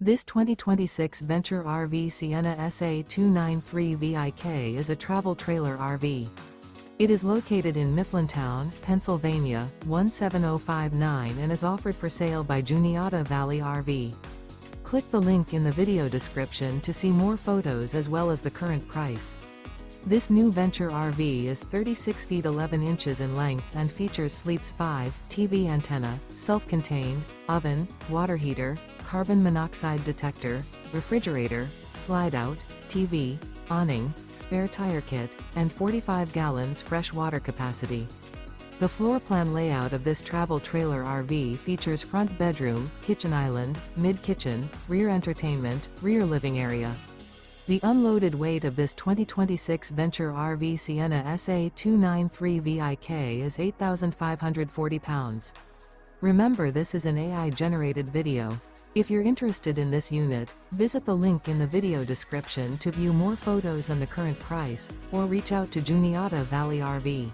This 2026 Venture RV Sienna SA293VIK is a travel trailer RV. It is located in Mifflintown, Pennsylvania, 17059 and is offered for sale by Juniata Valley RV. Click the link in the video description to see more photos as well as the current price. This new Venture RV is 36 feet 11 inches in length and features Sleeps 5, TV antenna, self-contained, oven, water heater, carbon monoxide detector, refrigerator, slide-out, TV, awning, spare tire kit, and 45 gallons fresh water capacity. The floor plan layout of this travel trailer RV features front bedroom, kitchen island, mid-kitchen, rear entertainment, rear living area. The unloaded weight of this 2026 Venture RV Sienna SA293VIK is 8,540 pounds. Remember, this is an AI-generated video. If you're interested in this unit, visit the link in the video description to view more photos and the current price, or reach out to Juniata Valley RV.